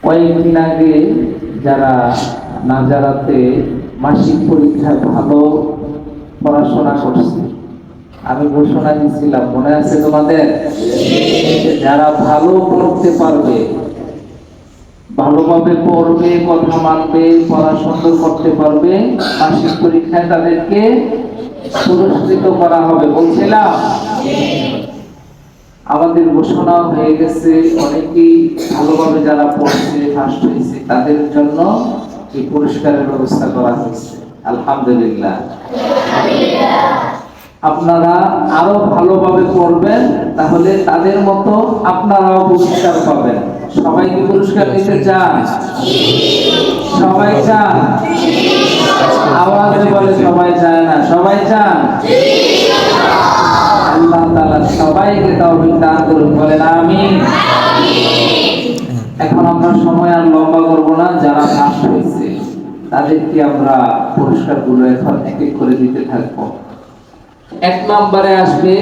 কয়েকদিন আগে যারা নাজারাতে মাসিক পরীক্ষায় ভালো পড়াশোনা করছে, আমি ঘোষণা দিয়েছিলাম, মনে আছে তোমাদের? যারা ভালো পড়তে পারবে, ভালোভাবে পড়বে, কথা মানবে, পড়া সুন্দর করতে পারবে, মাসিক পরীক্ষায় তাদেরকে পুরস্কৃত করা হবে বলছিলাম। আমাদের ঘোষণা হয়ে গেছে, অনেকেই ভালোভাবে যারা পড়ছে, ফার্স্ট হয়েছে, তাদের জন্য এই পুরস্কারের ব্যবস্থা করা হয়েছে। আলহামদুলিল্লাহ। আপনারা আরো ভালোভাবে পড়বেন, তাহলে তাদের মতো আপনারাও পুরস্কার পাবেন। সবাই কি পুরস্কার নিতে চান? সবাই চান? আওয়াজে বলে সবাই চায় না, সবাই চান? আল্লাহ তাআলা সবাইকে তৌফিক দান করুন, বলেন আমিন। এখন আমরা সময় আর লম্বা করব না, যারা ফার্স্ট হয়েছে তাদেরকে আমরা পুরস্কারগুলো এখন এক এক করে দিতে থাকবো। এক নম্বরে আসবে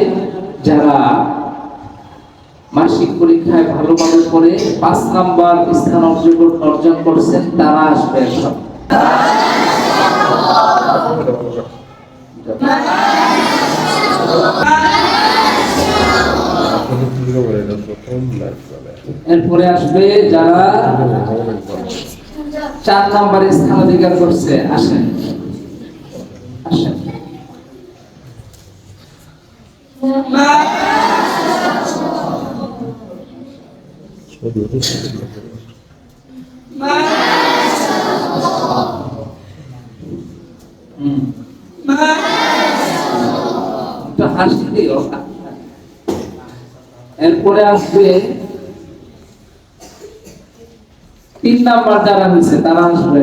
যারা মাসিক পরীক্ষায় ভালোভাবে পড়ে 5 নাম্বার স্থান অর্জন করছেন, তারা আসবে এখন। এরপরে আসবে যারা 4 নাম্বার স্থান অধিকার করছে, আসেন আসেন। এরপরে আসবে 3 নাম্বার যারা হয়েছে, তারা আসবে।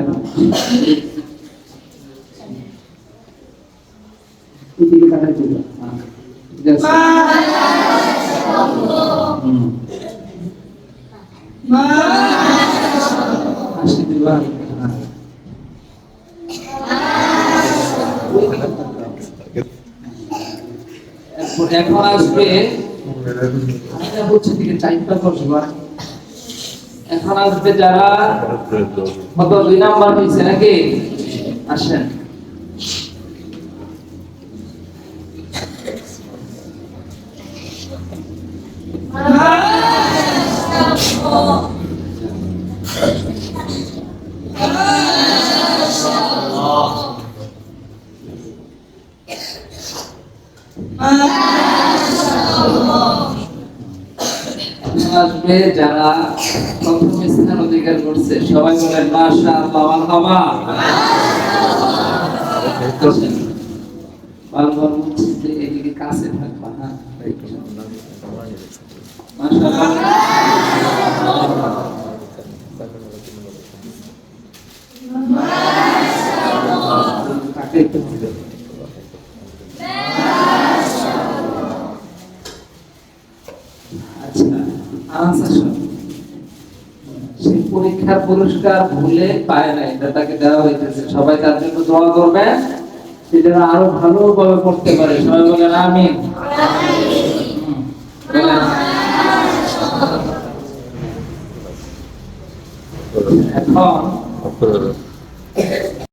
এখন আসবে, এখন আসবে যারা কত 2 নাম্বার হয়েছে নাকি, আসেন। আসবে যারা প্রথম স্থান অধিকার করছে, সবাই বলেন মাশাআল্লাহ, মারহাবা। বারবার বলছি এদিকে কাছে থাকবা, হ্যাঁ মাশাআল্লাহ। সেই পরীক্ষার পুরস্কার ভুলে পায় নাই, তাকে দেওয়া হইতেছে। সবাই তার জন্য দোয়া করবেন, সে যেন আরো ভালোভাবে পড়তে পারে। সবাই বলেন আমিন। এখন